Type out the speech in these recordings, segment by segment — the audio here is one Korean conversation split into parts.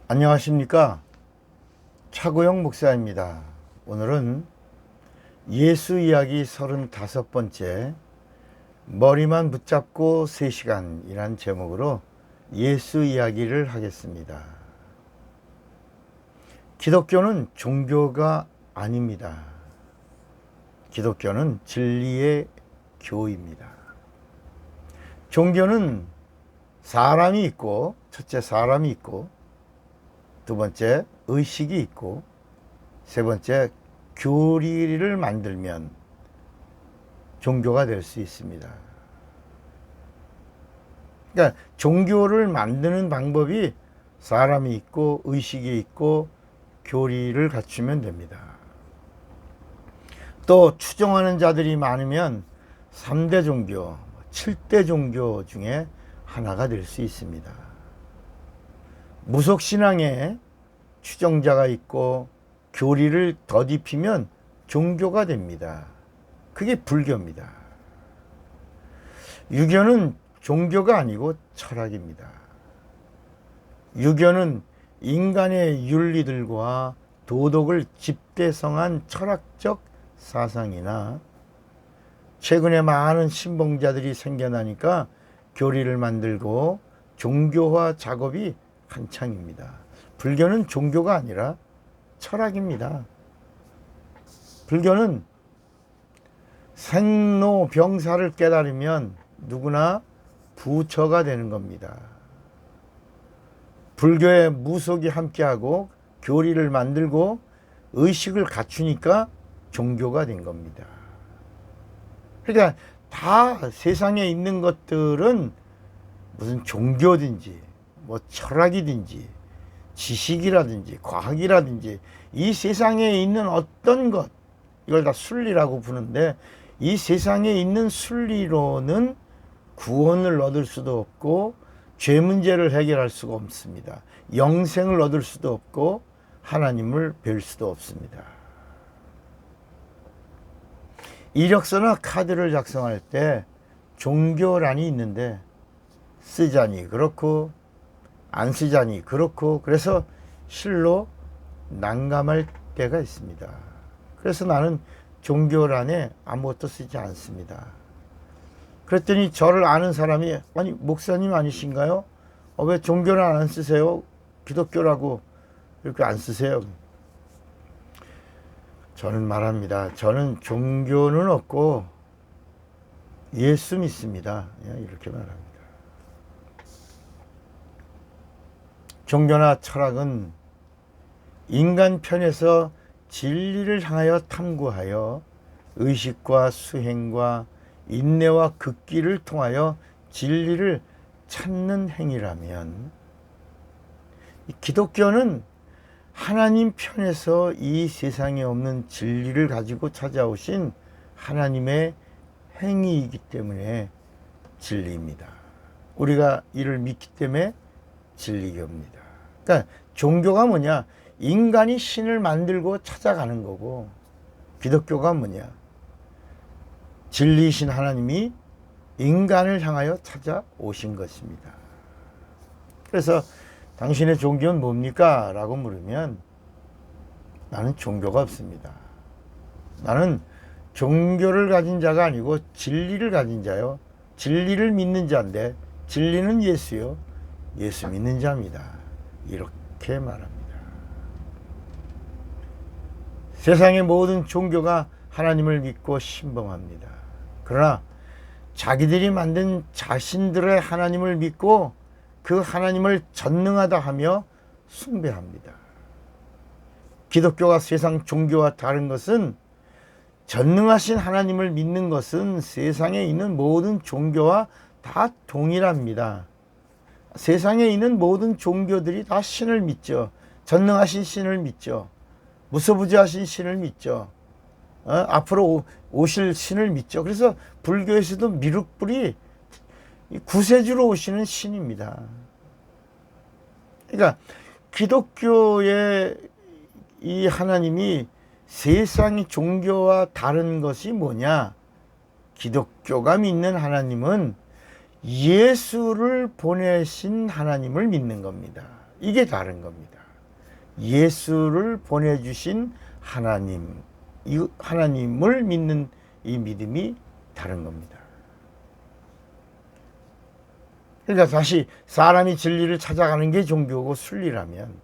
안녕하십니까? 차고영 목사입니다. 오늘은 예수 이야기 35번째 머리만 붙잡고 3시간이란 제목으로 예수 이야기를 하겠습니다. 기독교는 종교가 아닙니다. 기독교는 진리의 교입니다. 종교는 사람이 있고, 첫째 사람이 있고, 두 번째 의식이 있고, 세 번째 교리를 만들면 종교가 될 수 있습니다. 그러니까 종교를 만드는 방법이 사람이 있고 의식이 있고 교리를 갖추면 됩니다. 또 추종하는 자들이 많으면 3대 종교, 7대 종교 중에 하나가 될 수 있습니다. 무속신앙에 추종자가 있고 교리를 덧입히면 종교가 됩니다. 그게 불교입니다. 유교는 종교가 아니고 철학입니다. 유교는 인간의 윤리들과 도덕을 집대성한 철학적 사상이나 최근에 많은 신봉자들이 생겨나니까 교리를 만들고 종교화 작업이 한창입니다. 불교는 종교가 아니라 철학입니다. 불교는 생로병사를 깨달으면 누구나 부처가 되는 겁니다. 불교에 무속이 함께하고 교리를 만들고 의식을 갖추니까 종교가 된 겁니다. 그러니까 다 세상에 있는 것들은 무슨 종교든지 뭐 철학이든지 지식이라든지 과학이라든지 이 세상에 있는 어떤 것, 이걸 다 순리라고 부르는데, 이 세상에 있는 순리로는 구원을 얻을 수도 없고 죄 문제를 해결할 수가 없습니다. 영생을 얻을 수도 없고 하나님을 뵐 수도 없습니다. 이력서나 카드를 작성할 때 종교란이 있는데 쓰자니 그렇고 안 쓰자니 그렇고, 그래서 실로 난감할 때가 있습니다. 그래서 나는 종교란에 아무것도 쓰지 않습니다. 그랬더니 저를 아는 사람이, 아니 목사님 아니신가요? 왜 종교란 안 쓰세요? 기독교라고 이렇게 안 쓰세요? 저는 말합니다. 저는 종교는 없고 예수 믿습니다. 이렇게 말합니다. 종교나 철학은 인간 편에서 진리를 향하여 탐구하여 의식과 수행과 인내와 극기를 통하여 진리를 찾는 행위라면, 기독교는 하나님 편에서 이 세상에 없는 진리를 가지고 찾아오신 하나님의 행위이기 때문에 진리입니다. 우리가 이를 믿기 때문에 진리교입니다. 그러니까 종교가 뭐냐? 인간이 신을 만들고 찾아가는 거고, 기독교가 뭐냐? 진리이신 하나님이 인간을 향하여 찾아오신 것입니다. 그래서 당신의 종교는 뭡니까? 라고 물으면 나는 종교가 없습니다. 나는 종교를 가진 자가 아니고 진리를 가진 자요. 진리를 믿는 자인데 진리는 예수요. 예수 믿는 자입니다. 이렇게 말합니다. 세상의 모든 종교가 하나님을 믿고 신봉합니다. 그러나 자기들이 만든 자신들의 하나님을 믿고 그 하나님을 전능하다 하며 숭배합니다. 기독교가 세상 종교와 다른 것은, 전능하신 하나님을 믿는 것은 세상에 있는 모든 종교와 다 동일합니다. 세상에 있는 모든 종교들이 다 신을 믿죠. 전능하신 신을 믿죠. 무소부지하신 신을 믿죠. 앞으로 오실 신을 믿죠. 그래서 불교에서도 미륵불이 구세주로 오시는 신입니다. 그러니까 기독교의 이 하나님이 세상의 종교와 다른 것이 뭐냐? 기독교가 믿는 하나님은 예수를 보내신 하나님을 믿는 겁니다. 이게 다른 겁니다. 예수를 보내주신 하나님, 이 하나님을 믿는 이 믿음이 다른 겁니다. 그러니까 다시 사람이 진리를 찾아가는 게 종교고 순리라면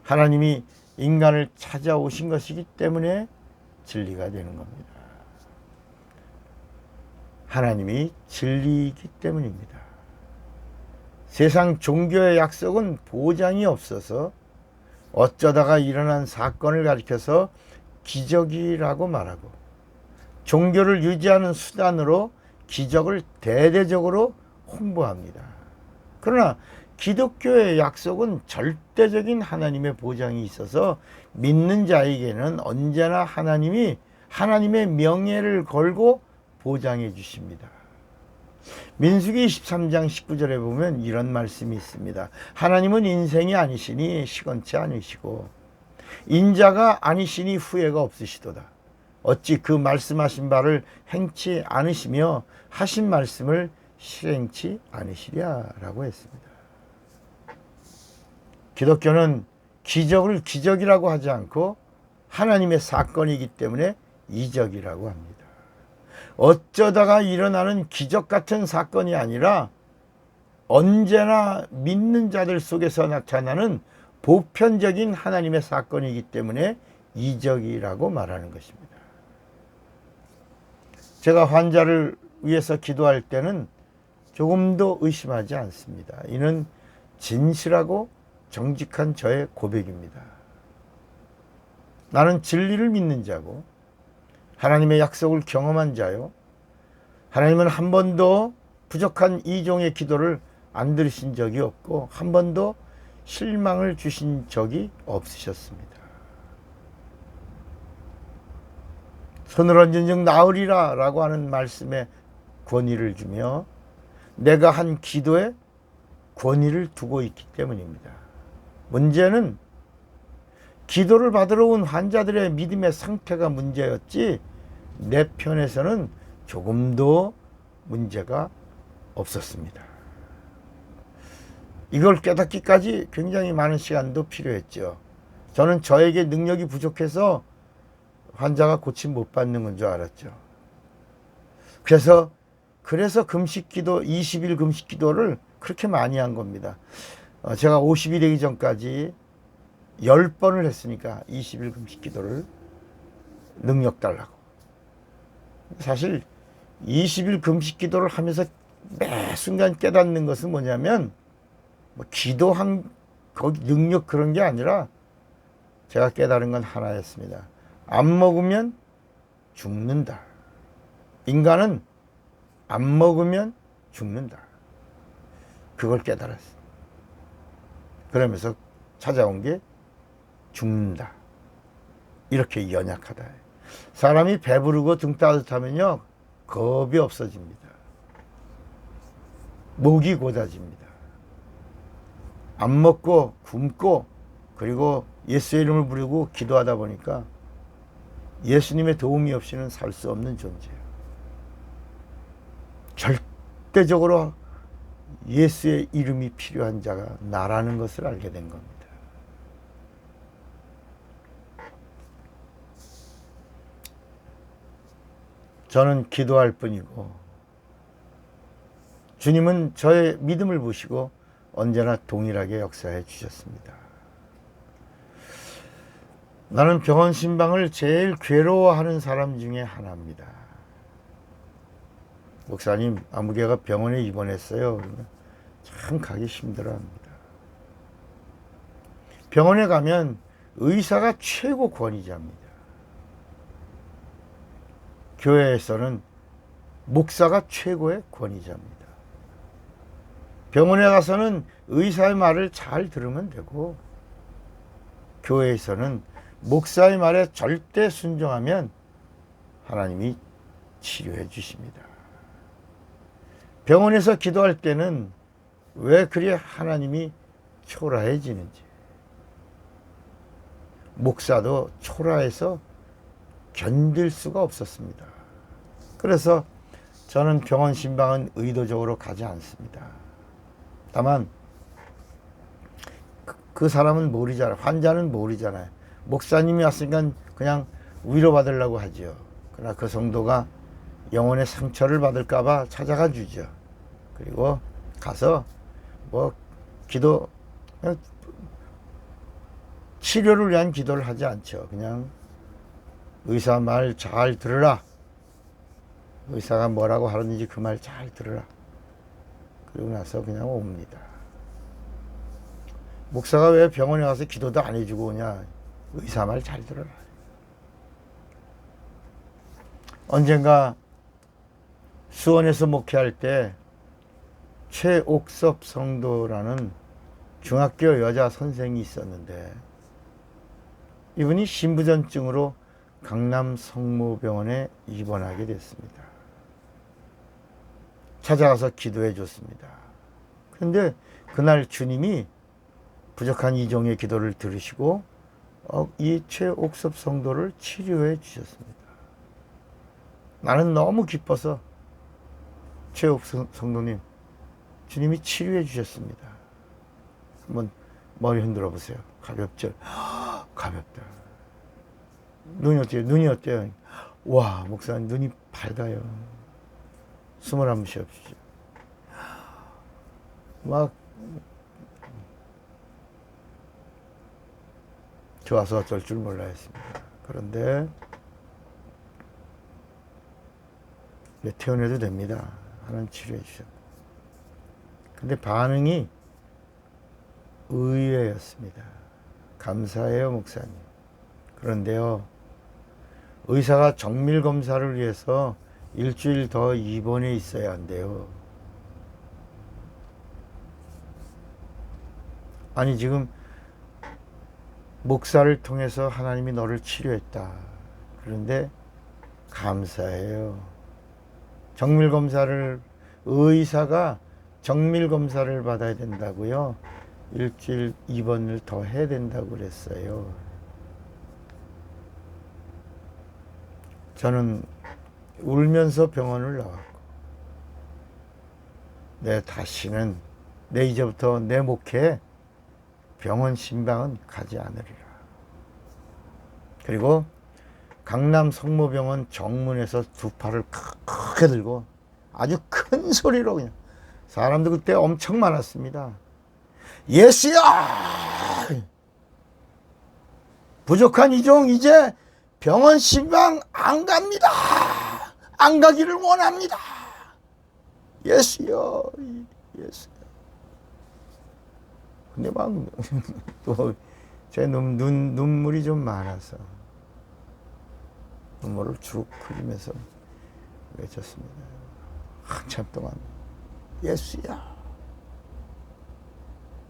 하나님이 인간을 찾아오신 것이기 때문에 진리가 되는 겁니다. 하나님이 진리이기 때문입니다. 세상 종교의 약속은 보장이 없어서 어쩌다가 일어난 사건을 가리켜서 기적이라고 말하고 종교를 유지하는 수단으로 기적을 대대적으로 홍보합니다. 그러나 기독교의 약속은 절대적인 하나님의 보장이 있어서 믿는 자에게는 언제나 하나님의 명예를 걸고 보장해 주십니다. 민수기 23장 19절에 보면 이런 말씀이 있습니다. 하나님은 인생이 아니시니 시건치 않으시고 인자가 아니시니 후회가 없으시도다. 어찌 그 말씀하신 바를 행치 않으시며 하신 말씀을 실행치 않으시랴 라고 했습니다. 기독교는 기적을 기적이라고 하지 않고 하나님의 사건이기 때문에 이적이라고 합니다. 어쩌다가 일어나는 기적 같은 사건이 아니라 언제나 믿는 자들 속에서 나타나는 보편적인 하나님의 사건이기 때문에 이적이라고 말하는 것입니다. 제가 환자를 위해서 기도할 때는 조금도 의심하지 않습니다. 이는 진실하고 정직한 저의 고백입니다. 나는 진리를 믿는 자고 하나님의 약속을 경험한 자요. 하나님은 한 번도 부족한 이종의 기도를 안 들으신 적이 없고 한 번도 실망을 주신 적이 없으셨습니다. 손을 얹은 즉 나으리라 라고 하는 말씀에 권위를 주며 내가 한 기도에 권위를 두고 있기 때문입니다. 문제는 기도를 받으러 온 환자들의 믿음의 상태가 문제였지 내 편에서는 조금도 문제가 없었습니다. 이걸 깨닫기까지 굉장히 많은 시간도 필요했죠. 저는 저에게 능력이 부족해서 환자가 고침 못 받는 건 줄 알았죠. 그래서 금식기도 20일 금식기도를 그렇게 많이 한 겁니다. 제가 50이 되기 전까지 10번을 했으니까 20일 금식기도를 능력 달라고. 사실 20일 금식기도를 하면서 매 순간 깨닫는 것은 뭐냐면 기도한 거기 능력 그런 게 아니라 제가 깨달은 건 하나였습니다. 안 먹으면 죽는다. 인간은 안 먹으면 죽는다. 그걸 깨달았어요. 그러면서 찾아온 게 죽는다. 이렇게 연약하다. 사람이 배부르고 등 따뜻하면요 겁이 없어집니다. 목이 고다집니다. 안 먹고 굶고 그리고 예수의 이름을 부르고 기도하다 보니까 예수님의 도움이 없이는 살 수 없는 존재예요. 절대적으로 예수의 이름이 필요한 자가 나라는 것을 알게 된 겁니다. 저는 기도할 뿐이고 주님은 저의 믿음을 보시고 언제나 동일하게 역사해 주셨습니다. 나는 병원 신방을 제일 괴로워하는 사람 중에 하나입니다. 목사님, 아무개가 병원에 입원했어요. 그러면 참 가기 힘들어합니다. 병원에 가면 의사가 최고 권위자입니다. 교회에서는 목사가 최고의 권위자입니다. 병원에 가서는 의사의 말을 잘 들으면 되고 교회에서는 목사의 말에 절대 순종하면 하나님이 치료해 주십니다. 병원에서 기도할 때는 왜 그리 하나님이 초라해지는지, 목사도 초라해서 견딜 수가 없었습니다. 그래서 저는 병원 신방은 의도적으로 가지 않습니다. 다만 그 사람은 모르잖아요. 환자는 모르잖아요. 목사님이 왔으니까 그냥 위로받으려고 하죠. 그러나 그 성도가 영혼의 상처를 받을까봐 찾아가 주죠. 그리고 가서 뭐 기도, 치료를 위한 기도를 하지 않죠. 그냥 의사 말 잘 들으라. 의사가 뭐라고 하는지 그 말 잘 들으라. 그리고 나서 그냥 옵니다. 목사가 왜 병원에 가서 기도도 안 해주고 오냐? 의사 말 잘 들어라. 언젠가 수원에서 목회할 때 최옥섭 성도라는 중학교 여자 선생이 있었는데, 이분이 신부전증으로 강남 성모병원에 입원하게 됐습니다. 찾아가서 기도해 줬습니다. 그런데 그날 주님이 부족한 이종의 기도를 들으시고 이 최옥섭 성도를 치료해 주셨습니다. 나는 너무 기뻐서 최옥섭 성도님, 주님이 치료해 주셨습니다. 한번 머리 흔들어 보세요. 가볍죠? 가볍다. 눈이 어때요? 눈이 어때요? 와, 목사님 눈이 밝아요. 숨을 한번 쉬어주시죠. 막 좋아서 어쩔 줄 몰라 했습니다. 그런데 퇴원해도 됩니다. 하나님 치료해 주셨고. 근데 반응이 의외였습니다. 감사해요, 목사님. 그런데요, 의사가 정밀 검사를 위해서 일주일 더 입원해 있어야 한대요. 아니, 지금 목사를 통해서 하나님이 너를 치료했다. 그런데 감사해요. 정밀 검사를, 의사가 정밀 검사를 받아야 된다고요. 일주일 입원을 더 해야 된다고 그랬어요. 저는 울면서 병원을 나왔고, 다시는 이제부터 내 목회에 병원 신방은 가지 않으리라. 그리고 강남 성모병원 정문에서 두 팔을 크게 들고 아주 큰 소리로, 그냥 사람들 그때 엄청 많았습니다. 예수야! 부족한 이종 이제 병원 신방 안 갑니다. 안 가기를 원합니다. 예수요, 예수. 근데 막 또 제 눈물이 좀 많아서 눈물을 쭉 흘리면서 외쳤습니다. 한참 동안 예수야,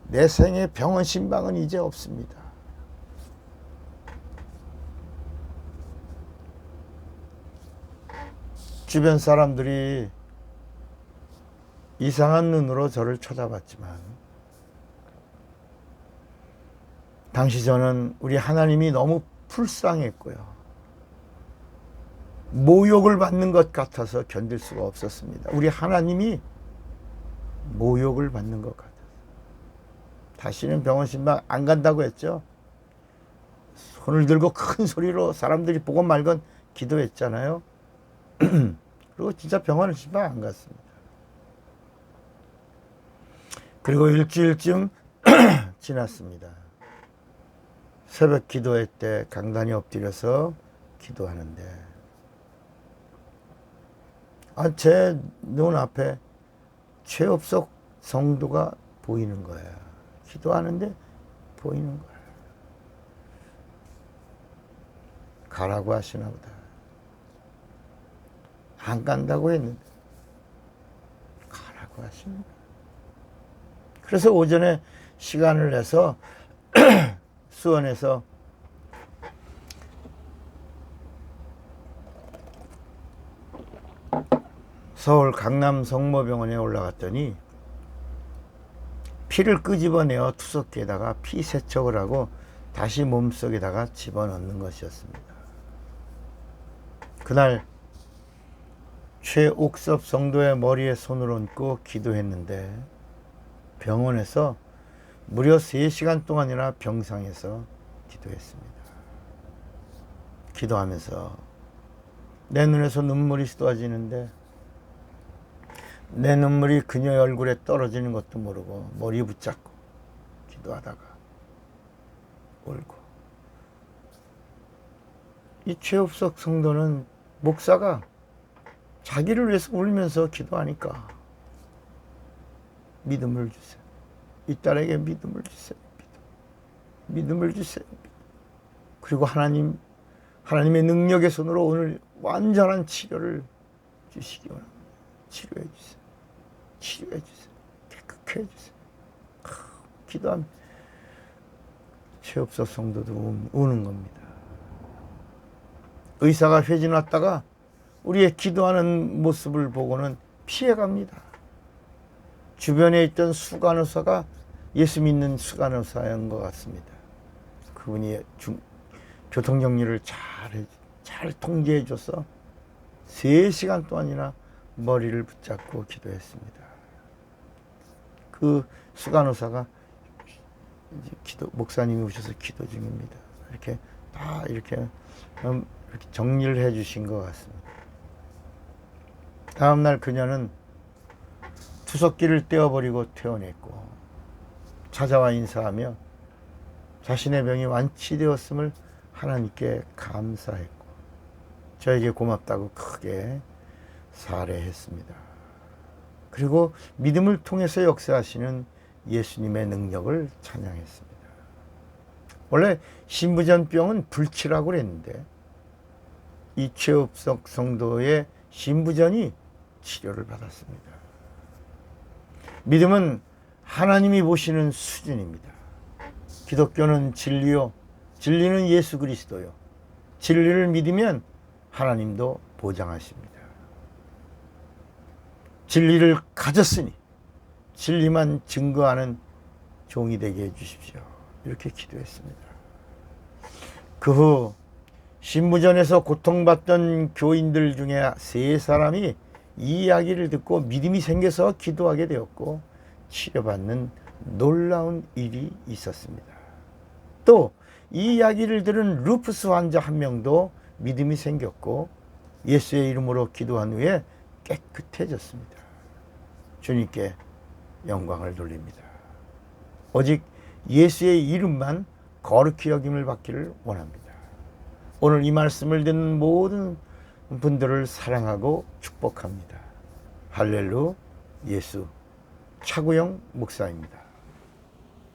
내 생에 병원 신방은 이제 없습니다. 주변 사람들이 이상한 눈으로 저를 쳐다봤지만, 당시 저는 우리 하나님이 너무 불쌍했고요, 모욕을 받는 것 같아서 견딜 수가 없었습니다. 우리 하나님이 모욕을 받는 것 같아서. 다시는 병원 신방 안 간다고 했죠. 손을 들고 큰 소리로 사람들이 보고 말건 기도했잖아요. 그리고 진짜 병원 신방 안 갔습니다. 그리고 일주일쯤 지났습니다. 새벽 기도회 때 강단에 엎드려서 기도하는데, 제 눈앞에 최옥섭 성도가 보이는 거예요. 기도하는데 보이는 거예요. 가라고 하시나 보다. 안 간다고 했는데 가라고 하시나 보다. 그래서 오전에 시간을 내서 수원에서 서울 강남 성모병원에 올라갔더니 피를 끄집어내어 투석기에다가 피 세척을 하고 다시 몸속에다가 집어넣는 것이었습니다. 그날 최옥섭 성도의 머리에 손을 얹고 기도했는데 병원에서 무려 3시간 동안이나 병상에서 기도했습니다. 기도하면서 내 눈에서 눈물이 쏟아지는데 내 눈물이 그녀의 얼굴에 떨어지는 것도 모르고 머리 붙잡고 기도하다가 울고. 이 최업석 성도는 목사가 자기를 위해서 울면서 기도하니까 믿음을 주세요. 이 딸에게 믿음을 주세요. 믿음을 주세요. 그리고 하나님의 능력의 손으로 오늘 완전한 치료를 주시기 원합니다. 치료해 주세요. 치료해 주세요. 깨끗해 주세요. 기도하면 최업석 성도도 우는 겁니다. 의사가 회진 왔다가 우리의 기도하는 모습을 보고는 피해갑니다. 주변에 있던 수간호사가 예수 믿는 수간호사인 것 같습니다. 그분이 교통정리를 잘 통제해줘서 3시간 동안이나 머리를 붙잡고 기도했습니다. 그 수간호사가 목사님이 오셔서 기도 중입니다. 이렇게 다 이렇게 정리를 해주신 것 같습니다. 다음날 그녀는 투석기를 떼어버리고 퇴원했고 찾아와 인사하며 자신의 병이 완치되었음을 하나님께 감사했고 저에게 고맙다고 크게 사례했습니다. 그리고 믿음을 통해서 역사하시는 예수님의 능력을 찬양했습니다. 원래 신부전병은 불치라고 그랬는데 이 최업석 성도의 신부전이 치료를 받았습니다. 믿음은 하나님이 보시는 수준입니다. 기독교는 진리요, 진리는 예수 그리스도요. 진리를 믿으면 하나님도 보장하십니다. 진리를 가졌으니 진리만 증거하는 종이 되게 해주십시오. 이렇게 기도했습니다. 그 후 신부전에서 고통받던 교인들 중에 3사람이 이 이야기를 듣고 믿음이 생겨서 기도하게 되었고 치료받는 놀라운 일이 있었습니다. 또 이 이야기를 들은 루푸스 환자 한 명도 믿음이 생겼고 예수의 이름으로 기도한 후에 깨끗해졌습니다. 주님께 영광을 돌립니다. 오직 예수의 이름만 거룩히 여김을 받기를 원합니다. 오늘 이 말씀을 듣는 모든 분들을 사랑하고 축복합니다. 할렐루 예수 차구영 목사입니다.